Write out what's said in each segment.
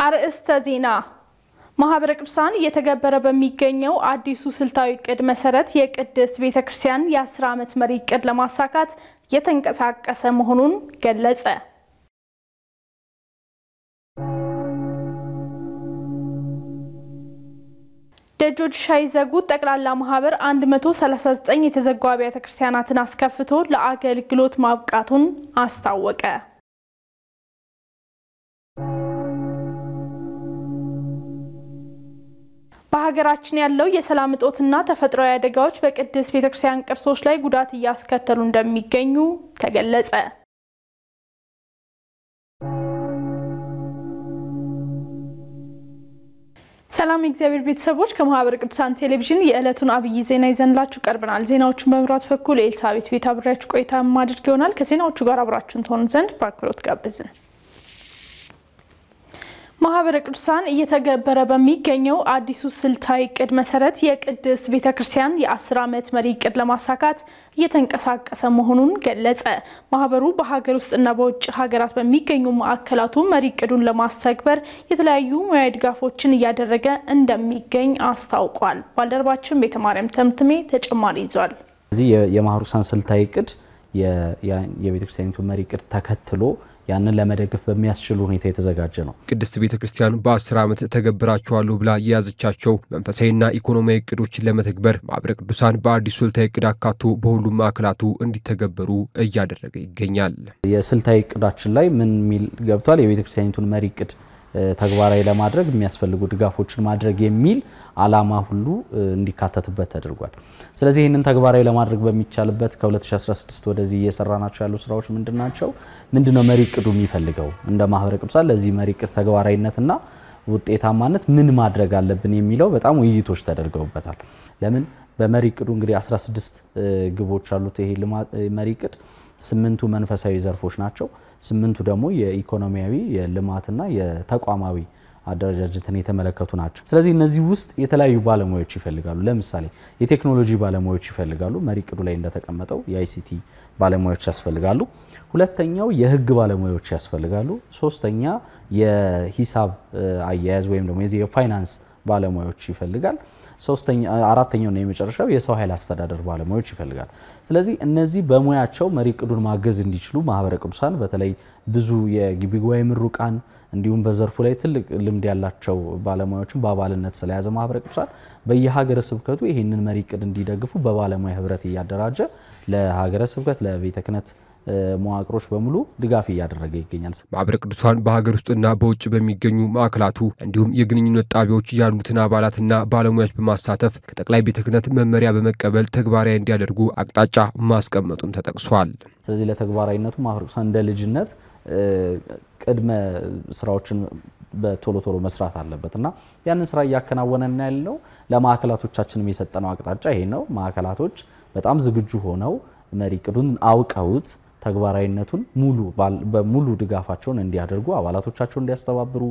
አርእስተ ዜና ማህበረ ቅዱሳን እየተገበረ በሚገኘው አዲሱ ስልታዊ ዕቅድ መሰረት የቅድስት ቤተክርስቲያን የ10 ዓመት መሪ ዕቅድ ለማሳካት የተንቀሳቀሰ መሆኑን ገለጸ። ደጆች ሳይዘጉ ጠቅላላ ማህበር 139 የተዘጉ አብያተ ክርስቲያናትን አስከፍቶ ለአገልግሎት ማብቃቱን አስታወቀ። በሀገራችን ያለው የሰላም እጦትና ተፈጥሯዊ አደጋዎች በቅድስት ቤተክርስቲያን ቅርሶች ላይ ጉዳት እያስከተሉ እንደሚገኙ ተገለጸ። ሰላም እግዚአብሔር ቤተሰቦች ከማህበረ ቅዱሳን ቴሌቪዥን የዕለቱን አብይ ዜና ይዘንላችሁ ቀርበናል። ዜናዎቹን በመምራት በኩል ኤልሳቤት ቤት አብራችሁ ቆይታ ማድረግ ይሆናል። ከዜናዎቹ ጋር አብራችሁን ትሆኑ ዘንድ በአክብሮት ጋብዘን። ማህበረ ቅዱሳን እየተገበረ በሚገኘው አዲሱ ስልታዊ ዕቅድ መሰረት የቅድስት ቤተክርስቲያን የ10 ዓመት መሪ ዕቅድ ለማሳካት እየተንቀሳቀሰ መሆኑን ገለጸ። ማህበሩ በሀገር ውስጥና በውጭ ሀገራት በሚገኙ ማዕከላቱ መሪ ዕቅዱን ለማስተግበር የተለያዩ ሙያዊ ድጋፎችን እያደረገ እንደሚገኝ አስታውቋል። ባልደረባችን ቤተማርያም ተምትሜ ተጨማሪ ይዟል። እዚህ የማህበረ ቅዱሳን ስልታዊ ዕቅድ የቤተክርስቲያኒቱ መሪ ዕቅድ ተከትሎ ያንን ለመደገፍ በሚያስችል ሁኔታ የተዘጋጀ ነው። ቅድስት ቤተክርስቲያን በ10 ዓመት ተገብራቸዋለሁ ብላ የያዘቻቸው መንፈሳዊና ኢኮኖሚያዊ ዕቅዶችን ለመተግበር ማህበረ ቅዱሳን በአዲሱ ስልታዊ ዕቅድ አካቶ በሁሉም ማዕከላቱ እንዲተገበሩ እያደረገ ይገኛል። የስልታዊ ዕቅዳችን ላይ ምን ሚል ገብቷል? የቤተክርስቲያኒቱን መሪ ዕቅድ ተግባራዊ ለማድረግ የሚያስፈልጉ ድጋፎችን ማድረግ የሚል አላማ ሁሉ እንዲካተትበት ተደርጓል። ስለዚህ ይሄንን ተግባራዊ ለማድረግ በሚቻልበት ከ2016 ወደዚህ እየሰራናቸው ያሉ ስራዎች ምንድናቸው? ምንድነው መሪ ዕቅዱ የሚፈልገው? እንደ ማህበረ ቅዱሳን ለዚህ መሪ ዕቅድ ተግባራዊነትና ውጤታማነት ምን ማድረግ አለብን የሚለው በጣም ውይይቶች ተደርገውበታል። ለምን በመሪ ዕቅዱ እንግዲህ 16 ግቦች አሉት። ይሄ መሪ ዕቅድ 8ቱ መንፈሳዊ ዘርፎች ናቸው። 8ቱ ደግሞ የኢኮኖሚያዊ የልማትና የተቋማዊ አደረጃጀትን የተመለከቱ ናቸው። ስለዚህ እነዚህ ውስጥ የተለያዩ ባለሙያዎች ይፈልጋሉ። ለምሳሌ የቴክኖሎጂ ባለሙያዎች ይፈልጋሉ። መሪ ዕቅዱ ላይ እንደተቀመጠው የአይሲቲ ባለሙያዎች ያስፈልጋሉ። ሁለተኛው የህግ ባለሙያዎች ያስፈልጋሉ። ሶስተኛ የሂሳብ አያያዝ ወይም ደግሞ የፋይናንስ ባለሙያዎች ይፈልጋል። አራተኛው ነው የመጨረሻው የሰው ኃይል አስተዳደር ባለሙያዎች ይፈልጋል። ስለዚህ እነዚህ በሙያቸው መሪ ዕቅዱን ማገዝ እንዲችሉ ማህበረ ቅዱሳን በተለይ ብዙ የግቢ ጉባኤ ምሩቃን እንዲሁም በዘርፉ ላይ ትልቅ ልምድ ያላቸው ባለሙያዎችን በአባልነት ስለያዘ ማህበረ ቅዱሳን በየሀገረ ስብከቱ ይሄንን መሪ ዕቅድ እንዲደግፉ በባለሙያ ህብረት እያደራጀ ለሀገረ ስብከት ለቤተ ክህነት መዋቅሮች በሙሉ ድጋፍ እያደረገ ይገኛል። ማህበረ ቅዱሳን በሀገር ውስጥና በውጭ በሚገኙ ማዕከላቱ እንዲሁም የግንኙነት ጣቢያዎች ያሉትን አባላትና ባለሙያዎች በማሳተፍ ከጠቅላይ ቤተ ክህነት መመሪያ በመቀበል ተግባራዊ እንዲያደርጉ አቅጣጫ ማስቀመጡም ተጠቅሷል። ስለዚህ ለተግባራዊነቱ ማህበረ ቅዱሳን እንደ ልጅነት ቅድመ ስራዎችን በቶሎ መስራት አለበትና ያንን ስራ እያከናወነና ያለው ለማዕከላቶቻችንም የሰጠነው አቅጣጫ ይሄ ነው። ማዕከላቶች በጣም ዝግጁ ሆነው መሪ ዕቅዱን አውቀውት ተግባራዊነቱን በሙሉ ድጋፋቸውን እንዲያደርጉ አባላቶቻቸውን እንዲያስተባብሩ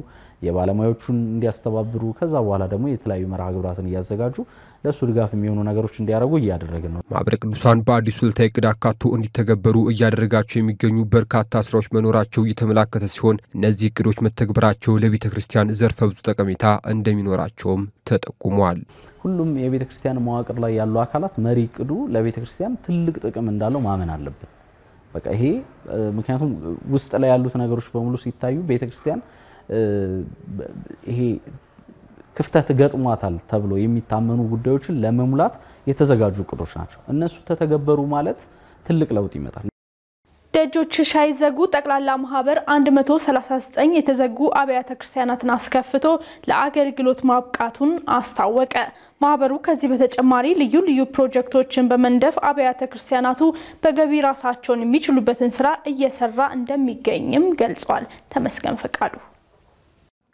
የባለሙያዎቹን እንዲያስተባብሩ ከዛ በኋላ ደግሞ የተለያዩ መርሃ ግብራትን እያዘጋጁ ለሱ ድጋፍ የሚሆኑ ነገሮች እንዲያደርጉ እያደረግን ነው። ማህበረ ቅዱሳን በአዲሱ ስልታዊ ዕቅድ አካቶ እንዲተገበሩ እያደረጋቸው የሚገኙ በርካታ ስራዎች መኖራቸው እየተመላከተ ሲሆን እነዚህ ዕቅዶች መተግበራቸው ለቤተ ክርስቲያን ዘርፈ ብዙ ጠቀሜታ እንደሚኖራቸውም ተጠቁሟል። ሁሉም የቤተ ክርስቲያን መዋቅር ላይ ያሉ አካላት መሪ ዕቅዱ ለቤተ ክርስቲያን ትልቅ ጥቅም እንዳለው ማመን አለብን። በቃ ይሄ ምክንያቱም ውስጥ ላይ ያሉት ነገሮች በሙሉ ሲታዩ ቤተ ክርስቲያን ይሄ ክፍተት ገጥሟታል ተብሎ የሚታመኑ ጉዳዮችን ለመሙላት የተዘጋጁ ዕቅዶች ናቸው። እነሱ ተተገበሩ ማለት ትልቅ ለውጥ ይመጣል። ደጆች ሳይዘጉ ጠቅላላ ማህበር 139 የተዘጉ አብያተ ክርስቲያናትን አስከፍቶ ለአገልግሎት ማብቃቱን አስታወቀ። ማህበሩ ከዚህ በተጨማሪ ልዩ ፕሮጀክቶችን በመንደፍ አብያተ ክርስቲያናቱ በገቢ ራሳቸውን የሚችሉበትን ስራ እየሰራ እንደሚገኝም ገልጿል። ተመስገን ፈቃዱ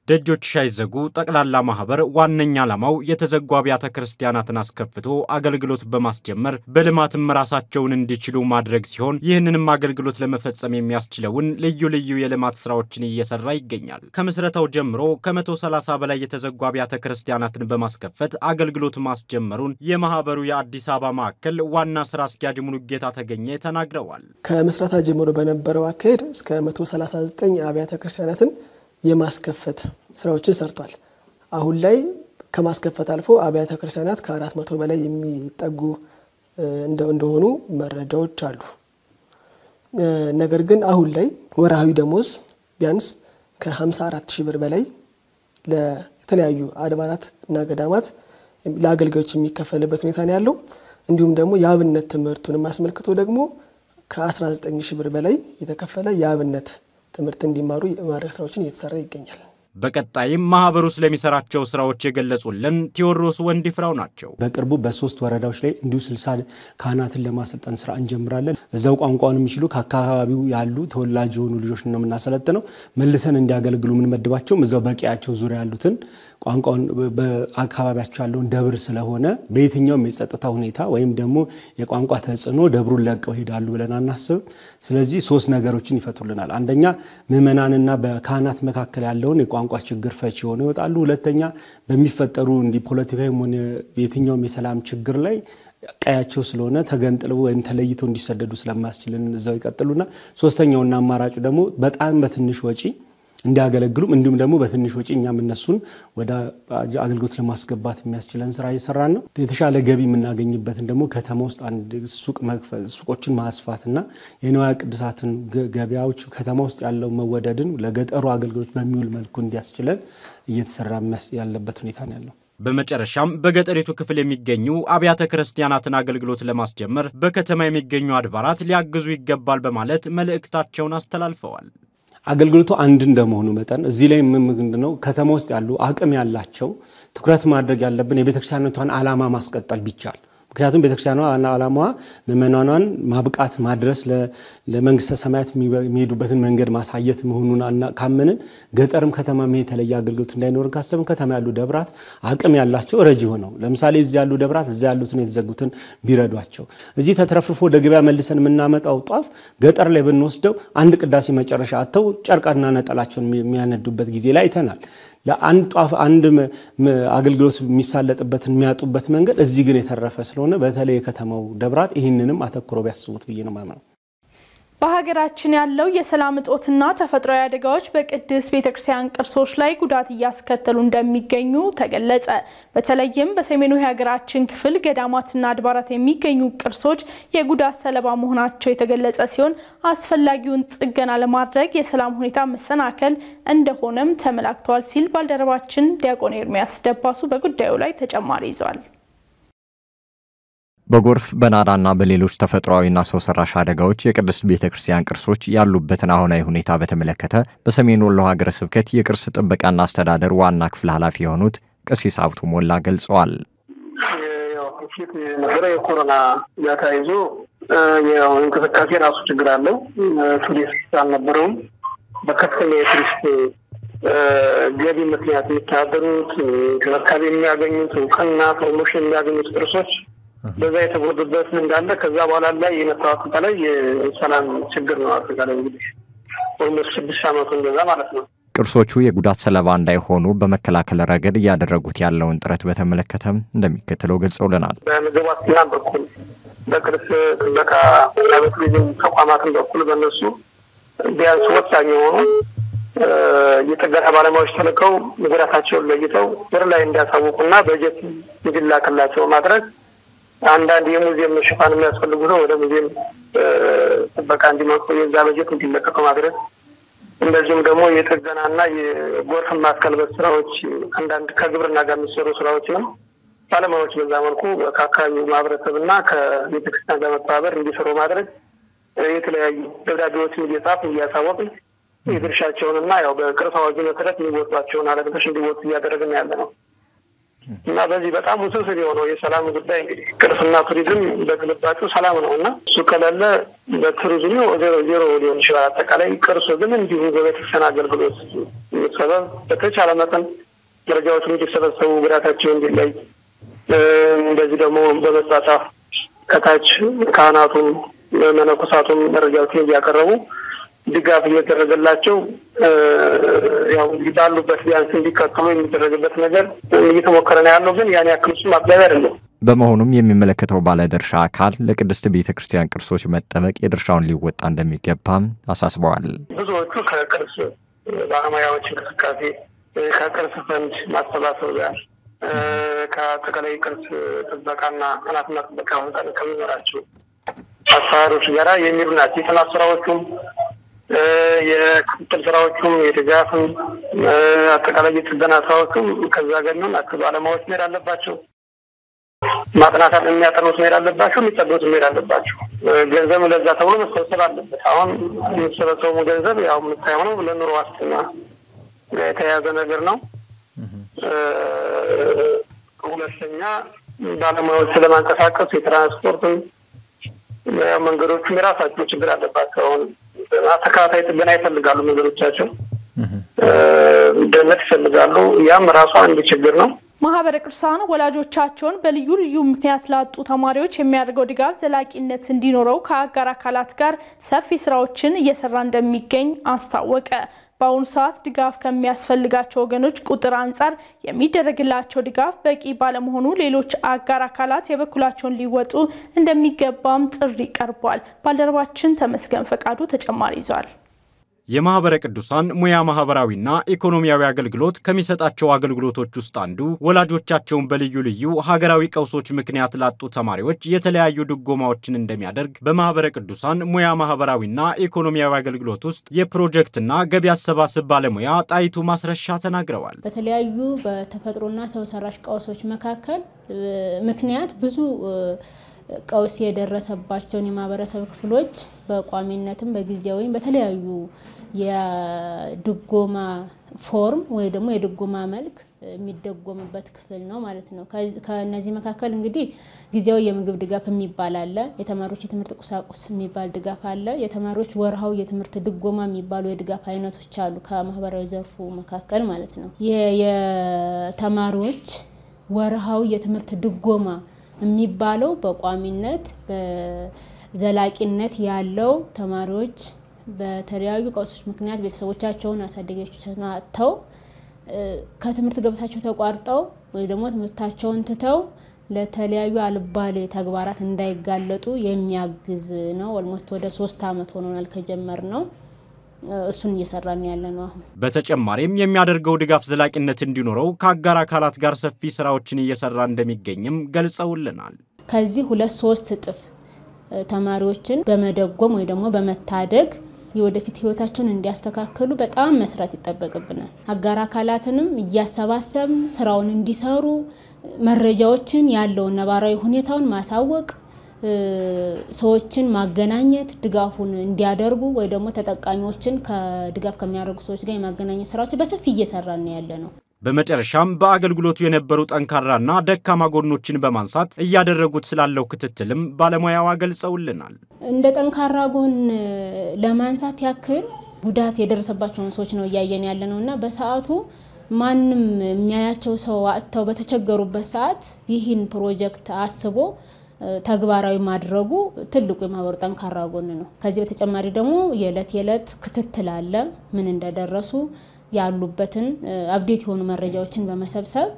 ደጆች ሳይዘጉ ጠቅላላ ማህበር ዋነኛ ዓላማው የተዘጉ አብያተ ክርስቲያናትን አስከፍቶ አገልግሎት በማስጀመር በልማትም ራሳቸውን እንዲችሉ ማድረግ ሲሆን ይህንንም አገልግሎት ለመፈጸም የሚያስችለውን ልዩ የልማት ስራዎችን እየሰራ ይገኛል። ከምስረታው ጀምሮ ከ130 በላይ የተዘጉ አብያተ ክርስቲያናትን በማስከፈት አገልግሎት ማስጀመሩን የማህበሩ የአዲስ አበባ ማዕከል ዋና ስራ አስኪያጅ ሙሉጌታ ተገኘ ተናግረዋል። ከምስረታ ጀምሮ በነበረው አካሄድ እስከ 139 አብያተ ክርስቲያናትን የማስከፈት ስራዎችን ሰርቷል። አሁን ላይ ከማስከፈት አልፎ አብያተ ክርስቲያናት ከ400 በላይ የሚጠጉ እንደሆኑ መረጃዎች አሉ። ነገር ግን አሁን ላይ ወርሃዊ ደሞዝ ቢያንስ ከ54000 ብር በላይ ለተለያዩ አድባራት እና ገዳማት ለአገልጋዮች የሚከፈልበት ሁኔታ ነው ያለው። እንዲሁም ደግሞ የአብነት ትምህርቱን ማስመልክቶ ደግሞ ከ19000 ብር በላይ የተከፈለ የአብነት ትምህርት እንዲማሩ የማድረግ ስራዎችን እየተሰራ ይገኛል። በቀጣይም ማህበሩ ስለሚሰራቸው ስራዎች የገለጹልን ቴዎድሮስ ወንዲፍራው ናቸው። በቅርቡ በ3 ወረዳዎች ላይ እንዲሁ 60 ካህናትን ለማሰልጠን ስራ እንጀምራለን። እዛው ቋንቋውን የሚችሉ ከአካባቢው ያሉ ተወላጅ የሆኑ ልጆች ነው የምናሰለጥነው። መልሰን እንዲያገለግሉ ምን መድባቸው እዛው በቂያቸው ዙሪያ ያሉትን ቋንቋውን በአካባቢያቸው ያለውን ደብር ስለሆነ በየትኛውም የጸጥታ ሁኔታ ወይም ደግሞ የቋንቋ ተጽዕኖ ደብሩን ለቀው ሄዳሉ ብለን አናስብ። ስለዚህ 3 ነገሮችን ይፈቱልናል። አንደኛ ምእመናንና በካህናት መካከል ያለውን የቋንቋ ችግር ፈቺ ሆነው ይወጣሉ። ሁለተኛ በሚፈጠሩ እንዲ ፖለቲካዊ ሆነ የትኛውም የሰላም ችግር ላይ ቀያቸው ስለሆነ ተገንጥለው ወይም ተለይተው እንዲሰደዱ ስለማስችልን እዛው ይቀጥሉና ሶስተኛውና አማራጩ ደግሞ በጣም በትንሽ ወጪ እንዲያገለግሉም እንዲሁም ደግሞ በትንሽ ወጪ እኛም እነሱን ወደ አገልግሎት ለማስገባት የሚያስችለን ስራ እየሰራን ነው። የተሻለ ገቢ የምናገኝበትን ደግሞ ከተማ ውስጥ አንድ ሱቅ መክፈት ሱቆችን ማስፋትና የንዋየ ቅድሳትን ገበያዎች ከተማ ውስጥ ያለው መወደድን ለገጠሩ አገልግሎት በሚውል መልኩ እንዲያስችለን እየተሰራ ያለበት ሁኔታ ነው ያለው። በመጨረሻም በገጠሪቱ ክፍል የሚገኙ አብያተ ክርስቲያናትን አገልግሎት ለማስጀመር በከተማ የሚገኙ አድባራት ሊያግዙ ይገባል በማለት መልእክታቸውን አስተላልፈዋል። አገልግሎቱ አንድ እንደመሆኑ መጠን እዚህ ላይ ምንድነው ከተማ ውስጥ ያሉ አቅም ያላቸው ትኩረት ማድረግ ያለብን የቤተክርስቲያኗን ዓላማ ማስቀጠል ቢቻል ምክንያቱም ቤተክርስቲያኗ ዓላማዋ ምእመናኗን ማብቃት ማድረስ ለመንግስተ ሰማያት የሚሄዱበትን መንገድ ማሳየት መሆኑን ካመንን ገጠርም ከተማም የተለየ አገልግሎት እንዳይኖር ካሰብን ከተማ ያሉ ደብራት አቅም ያላቸው ረጂ ሆነው ለምሳሌ እዚህ ያሉ ደብራት እዚህ ያሉትን የተዘጉትን ቢረዷቸው እዚህ ተትረፍርፎ ወደ ገበያ መልሰን የምናመጣው ጧፍ ገጠር ላይ ብንወስደው አንድ ቅዳሴ መጨረሻ አተው ጨርቃና ነጠላቸውን የሚያነዱበት ጊዜ ላይ አይተናል። ለአንድ ጧፍ አንድ አገልግሎት የሚሳለጥበትን የሚያጡበት መንገድ እዚህ ግን የተረፈ ስለሆነ በተለይ ከተማው ደብራት ይህንንም አተኩሮ ቢያስቡት ብዬ ነው ማምነው። በሀገራችን ያለው የሰላም እጦትና ተፈጥሯዊ አደጋዎች በቅድስት ቤተክርስቲያን ቅርሶች ላይ ጉዳት እያስከተሉ እንደሚገኙ ተገለጸ። በተለይም በሰሜኑ የሀገራችን ክፍል ገዳማትና አድባራት የሚገኙ ቅርሶች የጉዳት ሰለባ መሆናቸው የተገለጸ ሲሆን አስፈላጊውን ጥገና ለማድረግ የሰላም ሁኔታ መሰናከል እንደሆነም ተመላክቷል ሲል ባልደረባችን ዲያቆን ኤርሚያስ ደባሱ በጉዳዩ ላይ ተጨማሪ ይዟል። በጎርፍ በናዳና በሌሎች ተፈጥሯዊና ሰው ሰራሽ አደጋዎች የቅድስት ቤተክርስቲያን ቅርሶች ያሉበትን አሁናዊ ሁኔታ በተመለከተ በሰሜን ወሎ ሀገረ ስብከት የቅርስ ጥበቃና አስተዳደር ዋና ክፍል ኃላፊ የሆኑት ቀሲስ ሀብቱ ሞላ ገልጸዋል። የኮሮና ያታይዞ ያው እንቅስቃሴ ራሱ ችግር አለው። ቱሪስት አልነበረውም። በከፍተኛ የቱሪስት ገቢ ምክንያት የሚታደሩት ተመካቢ የሚያገኙት እውቅና ፕሮሞሽን የሚያገኙት ቅርሶች በዛ የተጎዱበት እንዳለ ከዛ በኋላ ላይ የመጣው አጠቃላይ የሰላም ችግር ነው። አጠቃላይ እንግዲህ ወይስ 6 ዓመት እንደዛ ማለት ነው። ቅርሶቹ የጉዳት ሰለባ እንዳይሆኑ በመከላከል ረገድ ያደረጉት ያለውን ጥረት በተመለከተም እንደሚከተለው ገልጸውልናል። በምግብ ዋስትና በኩል በቅርስ ጥበቃ በቱሪዝም ተቋማትን በኩል በእነሱ ቢያንስ ወሳኝ የሆኑ የጥገና ባለሙያዎች ተልከው ጉዳታቸውን ለይተው ወር ላይ እንዲያሳውቁና በጀት እንዲላክላቸው ማድረግ አንዳንድ የሙዚየም ሽፋን የሚያስፈልጉ ነው ወደ ሙዚየም ጥበቃ እንዲመጡ የዛ በጀት እንዲለቀቅ ማድረግ እንደዚሁም ደግሞ የጥገናና የጎርፍ ማስከልበስ ስራዎች አንዳንድ ከግብርና ጋር የሚሰሩ ስራዎች ነው ባለሙያዎች በዛ መልኩ ከአካባቢው ማህበረሰብና ከቤተክርስቲያን ጋር መተባበር እንዲሰሩ ማድረግ የተለያዩ ደብዳቤዎችን እየጻፉ እያሳወቁ የድርሻቸውንና ያው በቅርስ አዋጁ መሰረት የሚወጣቸውን ኃላፊነቶች እንዲወጡ እያደረግን ያለ ነው። እና በዚህ በጣም ውስብስብ የሆነው የሰላም ጉዳይ እንግዲህ ቅርስና ቱሪዝም በግልባጩ ሰላም ነውና እሱ ከሌለ በቱሪዝሙ ዜሮ ሊሆን ይችላል። አጠቃላይ ቅርሱ ግን እንዲሁ በቤተክርስቲያን አገልግሎት ሰበብ በተቻለ መጠን መረጃዎች እንዲሰበሰቡ ጉዳታቸው እንዲለይ እንደዚህ ደግሞ በመጻጻፍ ከታች ካህናቱም መነኮሳቱም መረጃዎችን እያቀረቡ ድጋፍ እየተደረገላቸው ያው ባሉበት ቢያንስ እንዲቀጥሉ የሚደረግበት ነገር እየተሞከረ ነው ያለው። ግን ያን ያክልሱ ማብዛት አይደለም። በመሆኑም የሚመለከተው ባለድርሻ አካል ለቅድስት ቤተክርስቲያን ቅርሶች መጠበቅ የድርሻውን ሊወጣ እንደሚገባም አሳስበዋል። ብዙዎቹ ከቅርስ ባለሙያዎች እንቅስቃሴ ከቅርስ ፈንድ ማሰባሰብ ጋር ከአጠቃላይ ቅርስ ጥበቃና ጥናትና ጥበቃ ወንጣን ከሚመራቸው አሰራሮች ጋር የሚሉ ናቸው። የጥናት ስራዎቹም የክትትል ስራዎቹም የድጋፍም አጠቃላይ የጥገና ስራዎቹም ከዛ ጋር ነው። ባለሙያዎች መሄድ አለባቸው። ማጥናት የሚያጠኑት መሄድ አለባቸው። የሚጠዱት መሄድ አለባቸው። ገንዘብ ለዛ ተብሎ መሰብሰብ አለበት። አሁን የሚሰበሰቡ ገንዘብ ያው የምታየው ነው ለኑሮ ዋስትና የተያዘ ነገር ነው። ሁለተኛ ባለሙያዎች ለማንቀሳቀስ የትራንስፖርት መንገዶቹ የራሳቸው ችግር አለባቸው። አሁን ተከታታይ ጥገና ይፈልጋሉ። መንገዶቻቸው ደህንነት ይፈልጋሉ። ያም ራሱ አንድ ችግር ነው። ማህበረ ቅዱሳን ወላጆቻቸውን በልዩ ልዩ ምክንያት ላጡ ተማሪዎች የሚያደርገው ድጋፍ ዘላቂነት እንዲኖረው ከአጋር አካላት ጋር ሰፊ ስራዎችን እየሰራ እንደሚገኝ አስታወቀ። በአሁኑ ሰዓት ድጋፍ ከሚያስፈልጋቸው ወገኖች ቁጥር አንጻር የሚደረግላቸው ድጋፍ በቂ ባለመሆኑ ሌሎች አጋር አካላት የበኩላቸውን ሊወጡ እንደሚገባም ጥሪ ቀርቧል። ባልደረባችን ተመስገን ፈቃዱ ተጨማሪ ይዟል። የማህበረ ቅዱሳን ሙያ ማህበራዊና ኢኮኖሚያዊ አገልግሎት ከሚሰጣቸው አገልግሎቶች ውስጥ አንዱ ወላጆቻቸውን በልዩ ልዩ ሀገራዊ ቀውሶች ምክንያት ላጡ ተማሪዎች የተለያዩ ድጎማዎችን እንደሚያደርግ በማህበረ ቅዱሳን ሙያ ማህበራዊና ኢኮኖሚያዊ አገልግሎት ውስጥ የፕሮጀክትና ገቢ አሰባሰብ ባለሙያ ጣይቱ ማስረሻ ተናግረዋል። በተለያዩ በተፈጥሮና ሰው ሰራሽ ቀውሶች መካከል ምክንያት ብዙ ቀውስ የደረሰባቸውን የማህበረሰብ ክፍሎች በቋሚነትም በጊዜያዊም በተለያዩ የድጎማ ፎርም ወይ ደግሞ የድጎማ መልክ የሚደጎምበት ክፍል ነው ማለት ነው። ከነዚህ መካከል እንግዲህ ጊዜያዊ የምግብ ድጋፍ የሚባል አለ፣ የተማሪዎች የትምህርት ቁሳቁስ የሚባል ድጋፍ አለ፣ የተማሪዎች ወርሃዊ የትምህርት ድጎማ የሚባሉ የድጋፍ አይነቶች አሉ ከማህበራዊ ዘርፉ መካከል ማለት ነው። የተማሪዎች ወርሃዊ የትምህርት ድጎማ የሚባለው በቋሚነት በዘላቂነት ያለው ተማሪዎች በተለያዩ ቀውሶች ምክንያት ቤተሰቦቻቸውን አሳደጊያቸውን አጥተው ከትምህርት ገበታቸው ተቋርጠው ወይ ደግሞ ትምህርታቸውን ትተው ለተለያዩ አልባሌ ተግባራት እንዳይጋለጡ የሚያግዝ ነው። ኦልሞስት ወደ 3 አመት ሆኖናል ከጀመርነው። እሱን እየሰራን ያለነው አሁን። በተጨማሪም የሚያደርገው ድጋፍ ዘላቂነት እንዲኖረው ከአጋር አካላት ጋር ሰፊ ስራዎችን እየሰራ እንደሚገኝም ገልጸውልናል። ከዚህ 2-3 እጥፍ ተማሪዎችን በመደጎም ወይ ደግሞ በመታደግ የወደፊት ህይወታቸውን እንዲያስተካክሉ በጣም መስራት ይጠበቅብናል። አጋር አካላትንም እያሰባሰብን ስራውን እንዲሰሩ መረጃዎችን ያለውን ነባራዊ ሁኔታውን ማሳወቅ፣ ሰዎችን ማገናኘት፣ ድጋፉን እንዲያደርጉ ወይ ደግሞ ተጠቃሚዎችን ከድጋፍ ከሚያደርጉ ሰዎች ጋር የማገናኘት ስራዎች በሰፊ እየሰራን ያለነው። በመጨረሻም በአገልግሎቱ የነበሩ ጠንካራና ደካማ ጎኖችን በማንሳት እያደረጉት ስላለው ክትትልም ባለሙያዋ ገልጸውልናል። እንደ ጠንካራ ጎን ለማንሳት ያክል ጉዳት የደረሰባቸውን ሰዎች ነው እያየን ያለነውና በሰዓቱ ማንም የሚያያቸው ሰው አጥተው በተቸገሩበት ሰዓት ይህን ፕሮጀክት አስቦ ተግባራዊ ማድረጉ ትልቁ የማህበሩ ጠንካራ ጎን ነው። ከዚህ በተጨማሪ ደግሞ የዕለት ክትትል አለ። ምን እንደደረሱ ያሉበትን አፕዴት የሆኑ መረጃዎችን በመሰብሰብ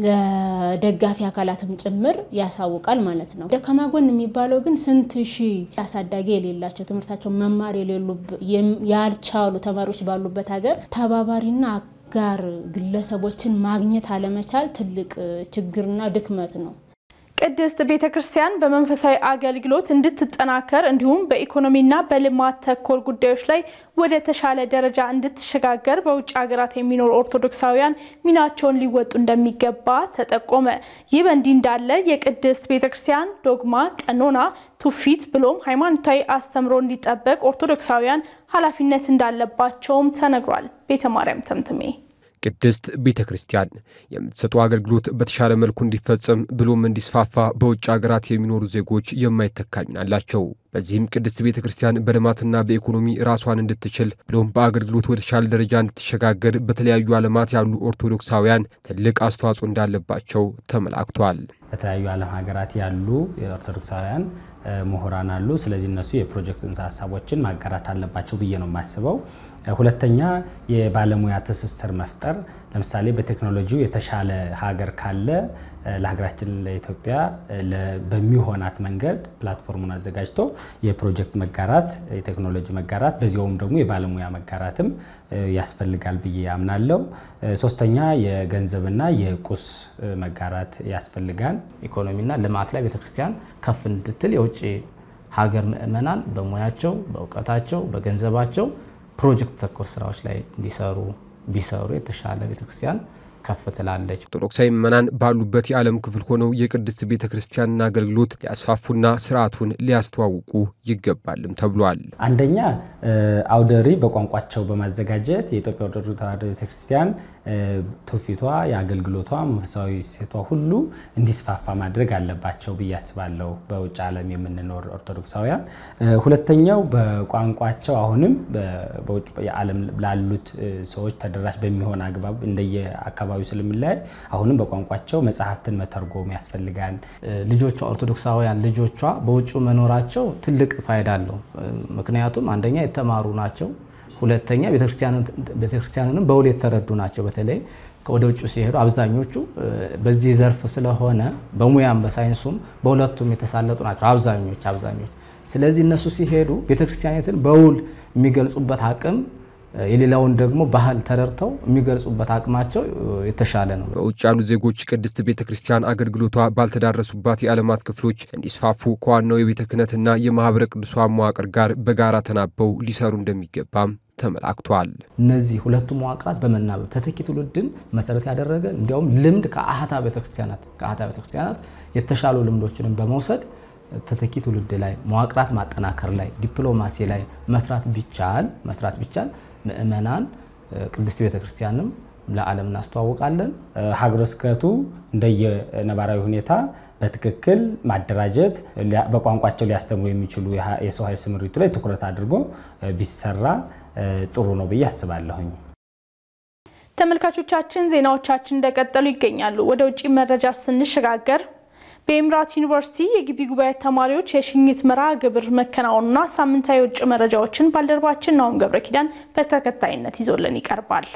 ለደጋፊ አካላትም ጭምር ያሳውቃል ማለት ነው። ደካማ ጎን የሚባለው ግን ስንት ሺህ አሳዳጊ የሌላቸው ትምህርታቸው መማር ያልቻሉ ተማሪዎች ባሉበት ሀገር ተባባሪና አጋር ግለሰቦችን ማግኘት አለመቻል ትልቅ ችግርና ድክመት ነው። ቅድስት ቤተክርስቲያን በመንፈሳዊ አገልግሎት እንድትጠናከር እንዲሁም በኢኮኖሚና በልማት ተኮር ጉዳዮች ላይ ወደ ተሻለ ደረጃ እንድትሸጋገር በውጭ ሀገራት የሚኖሩ ኦርቶዶክሳውያን ሚናቸውን ሊወጡ እንደሚገባ ተጠቆመ። ይህ በእንዲህ እንዳለ የቅድስት ቤተክርስቲያን ዶግማ፣ ቀኖና፣ ትውፊት ብሎም ሃይማኖታዊ አስተምሮ እንዲጠበቅ ኦርቶዶክሳውያን ኃላፊነት እንዳለባቸውም ተነግሯል። ቤተማርያም ተምትሜ ቅድስት ቤተክርስቲያን የምትሰጠው አገልግሎት በተሻለ መልኩ እንዲፈጸም ብሎም እንዲስፋፋ በውጭ ሀገራት የሚኖሩ ዜጎች የማይተካ ሚና አላቸው። በዚህም ቅድስት ቤተክርስቲያን በልማትና በኢኮኖሚ ራሷን እንድትችል ብሎም በአገልግሎት ወደ ተሻለ ደረጃ እንድትሸጋገር በተለያዩ ዓለማት ያሉ ኦርቶዶክሳውያን ትልቅ አስተዋጽኦ እንዳለባቸው ተመላክቷል። በተለያዩ ዓለም ሀገራት ያሉ ኦርቶዶክሳውያን ምሁራን አሉ። ስለዚህ እነሱ የፕሮጀክት ጽንሰ ሐሳቦችን ማጋራት አለባቸው ብዬ ነው የማስበው። ሁለተኛ የባለሙያ ትስስር መፍጠር ለምሳሌ በቴክኖሎጂው የተሻለ ሀገር ካለ ለሀገራችን ለኢትዮጵያ በሚሆናት መንገድ ፕላትፎርሙን አዘጋጅቶ የፕሮጀክት መጋራት የቴክኖሎጂ መጋራት በዚያውም ደግሞ የባለሙያ መጋራትም ያስፈልጋል ብዬ አምናለሁ። ሶስተኛ የገንዘብና የቁስ መጋራት ያስፈልጋል። ኢኮኖሚና ልማት ላይ ቤተክርስቲያን ከፍ እንድትል የውጭ ሀገር ምእመናን በሙያቸው በእውቀታቸው በገንዘባቸው ፕሮጀክት ተኮር ስራዎች ላይ ቢሰሩ የተሻለ ቤተክርስቲያን ከፍ ትላለች። ኦርቶዶክሳዊ ምእመናን ባሉበት የዓለም ክፍል ሆነው የቅድስት ቤተክርስቲያንን አገልግሎት ሊያስፋፉና ስርዓቱን ሊያስተዋውቁ ይገባልም ተብሏል። አንደኛ አውደሪ በቋንቋቸው በማዘጋጀት የኢትዮጵያ ኦርቶዶክስ ተዋሕዶ ቤተክርስቲያን ትውፊቷ የአገልግሎቷ መንፈሳዊ ሴቷ ሁሉ እንዲስፋፋ ማድረግ አለባቸው ብዬ አስባለሁ በውጭ ዓለም የምንኖር ኦርቶዶክሳውያን። ሁለተኛው በቋንቋቸው አሁንም በውጭ የዓለም ላሉት ሰዎች ተደራሽ በሚሆን አግባብ እንደየ አካባቢው ስለሚላይ አሁንም በቋንቋቸው መጽሐፍትን መተርጎም ያስፈልጋል። ልጆቿ ኦርቶዶክሳውያን ልጆቿ በውጭ መኖራቸው ትልቅ ፋይዳ አለው። ምክንያቱም አንደኛ የተማሩ ናቸው፣ ሁለተኛ ቤተክርስቲያንንም በውል የተረዱ ናቸው። በተለይ ወደ ውጭ ሲሄዱ አብዛኞቹ በዚህ ዘርፍ ስለሆነ በሙያም በሳይንሱም በሁለቱም የተሳለጡ ናቸው አብዛኞች። ስለዚህ እነሱ ሲሄዱ ቤተክርስቲያኒትን በውል የሚገልጹበት አቅም የሌላውን ደግሞ ባህል ተረርተው የሚገልጹበት አቅማቸው የተሻለ ነው። በውጭ ያሉ ዜጎች ቅድስት ቤተክርስቲያን አገልግሎቷ ባልተዳረሱባት የዓለማት ክፍሎች እንዲስፋፉ ከዋናው የቤተ ክህነትና የማህበረ ቅዱሳን መዋቅር ጋር በጋራ ተናበው ሊሰሩ እንደሚገባም ተመላክቷል። እነዚህ ሁለቱ መዋቅራት በመናበብ ተተኪ ትውልድን መሰረት ያደረገ እንዲያውም ልምድ ከአህታ ቤተክርስቲያናት የተሻሉ ልምዶችን በመውሰድ ተተኪ ትውልድ ላይ መዋቅራት ማጠናከር ላይ ዲፕሎማሲ ላይ መስራት ቢቻል ምእመናን ቅድስት ቤተክርስቲያንም ለዓለም እናስተዋውቃለን። ሀገረ ስብከቱ እንደየነባራዊ ሁኔታ በትክክል ማደራጀት በቋንቋቸው ሊያስተምሩ የሚችሉ የሰው ኃይል ስምሪቱ ላይ ትኩረት አድርጎ ቢሰራ ጥሩ ነው ብዬ አስባለሁኝ። ተመልካቾቻችን ዜናዎቻችን እንደቀጠሉ ይገኛሉ። ወደ ውጪ መረጃ ስንሸጋገር በኤምራት ዩኒቨርሲቲ የግቢ ጉባኤ ተማሪዎች የሽኝት መርሃ ግብር መከናወኑና ሳምንታዊ የውጭ መረጃዎችን ባልደረባችን ናሁም ገብረኪዳን በተከታይነት ይዞልን ይቀርባል።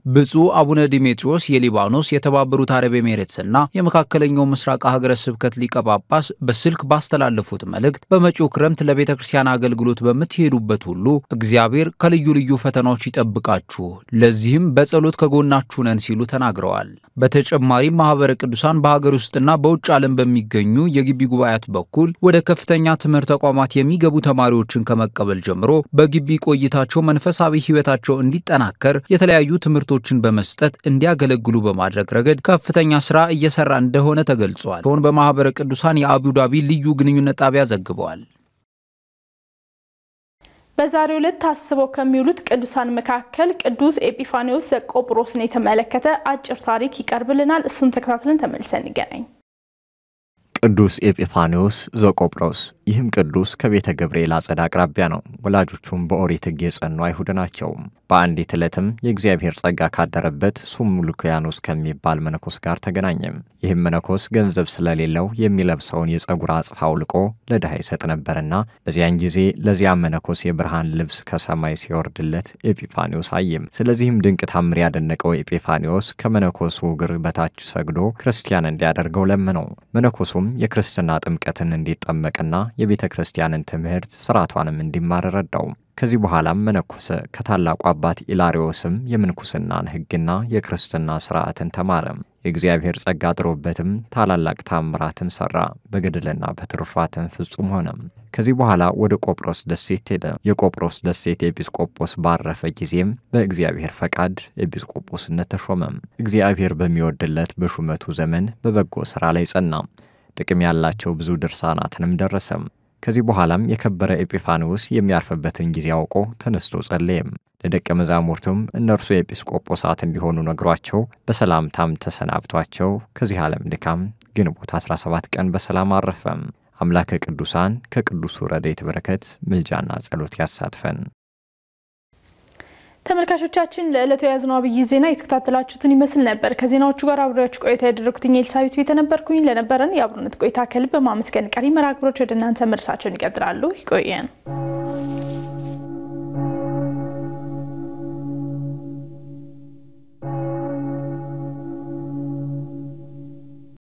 ብፁዕ አቡነ ዲሜትሪዮስ የሊባኖስ የተባበሩት አረብ ኤሚሬትስና የመካከለኛው ምስራቅ ሀገረ ስብከት ሊቀ ጳጳስ በስልክ ባስተላለፉት መልእክት በመጪው ክረምት ለቤተ ክርስቲያን አገልግሎት በምትሄዱበት ሁሉ እግዚአብሔር ከልዩ ልዩ ፈተናዎች ይጠብቃችሁ፣ ለዚህም በጸሎት ከጎናችሁ ነን ሲሉ ተናግረዋል። በተጨማሪም ማህበረ ቅዱሳን በሀገር ውስጥና በውጭ ዓለም በሚገኙ የግቢ ጉባኤያት በኩል ወደ ከፍተኛ ትምህርት ተቋማት የሚገቡ ተማሪዎችን ከመቀበል ጀምሮ በግቢ ቆይታቸው መንፈሳዊ ሕይወታቸው እንዲጠናከር የተለያዩ ትምህርቶችን በመስጠት እንዲያገለግሉ በማድረግ ረገድ ከፍተኛ ስራ እየሰራ እንደሆነ ተገልጿል። ሆን በማህበረ ቅዱሳን የአቡዳቢ ልዩ ግንኙነት ጣቢያ ዘግበዋል። በዛሬው ዕለት ታስበው ከሚውሉት ቅዱሳን መካከል ቅዱስ ኤጲፋኒዎስ ዘቆጵሮስን የተመለከተ አጭር ታሪክ ይቀርብልናል። እሱን ተከታትለን ተመልሰን እንገናኝ። ቅዱስ ኤጲፋኒዎስ ዘቆጵሮስ ይህም ቅዱስ ከቤተ ገብርኤል አጸድ አቅራቢያ ነው። ወላጆቹም በኦሪት ሕግ የጸኑ አይሁድ ናቸው። በአንዲት ዕለትም የእግዚአብሔር ጸጋ ካደረበት ሱሙሉክያኖስ ከሚባል መነኮስ ጋር ተገናኘም። ይህም መነኮስ ገንዘብ ስለሌለው የሚለብሰውን የጸጉር አጽፋ አውልቆ ለድሃ ይሰጥ ነበርና በዚያን ጊዜ ለዚያ መነኮስ የብርሃን ልብስ ከሰማይ ሲወርድለት ኤጲፋኒዎስ አየም። ስለዚህም ድንቅ ታምር ያደነቀው ኤጲፋኒዎስ ከመነኮሱ እግር በታች ሰግዶ ክርስቲያን እንዲያደርገው ለመነው። መነኮሱም የክርስትና ጥምቀትን እንዲጠመቅና የቤተ ክርስቲያንን ትምህርት ስርዓቷንም እንዲማር ረዳው። ከዚህ በኋላም መነኮሰ። ከታላቁ አባት ኢላሪዮስም የምንኩስናን ሕግና የክርስትና ስርዓትን ተማረ። የእግዚአብሔር ጸጋ አድሮበትም ታላላቅ ታምራትን ሰራ። በገድልና በትሩፋትን ፍጹም ሆነ። ከዚህ በኋላ ወደ ቆጵሮስ ደሴት ሄደ። የቆጵሮስ ደሴት ኤጲስቆጶስ ባረፈ ጊዜም በእግዚአብሔር ፈቃድ ኤጲስቆጶስነት ተሾመ። እግዚአብሔር በሚወድለት በሹመቱ ዘመን በበጎ ሥራ ላይ ጸና። ጥቅም ያላቸው ብዙ ድርሳናትንም ደረሰ። ከዚህ በኋላም የከበረ ኤጲፋኒዎስ የሚያርፍበትን ጊዜ አውቆ ተነስቶ ጸለየ። ለደቀ መዛሙርቱም እነርሱ ኤጲስቆጶሳት እንዲሆኑ ነግሯቸው በሰላምታም ተሰናብቷቸው ከዚህ ዓለም ድካም ግንቦት 17 ቀን በሰላም አረፈ። አምላከ ቅዱሳን ከቅዱሱ ረድኤት በረከት ምልጃና ጸሎት ያሳትፈን። ተመልካቾቻችን ለዕለቱ ያዝነው አብይ ዜና የተከታተላችሁትን ይመስል ነበር። ከዜናዎቹ ጋር አብሬያችሁ ቆይታ ያደረኩኝ ኤልሳቤት ቤተ ነበርኩኝ። ለነበረን የአብሮነት ቆይታ ከልብ በማመስገን ቀሪ መርሃ ግብሮች ወደ እናንተ መድረሳቸውን ይቀጥላሉ። ይቆየን።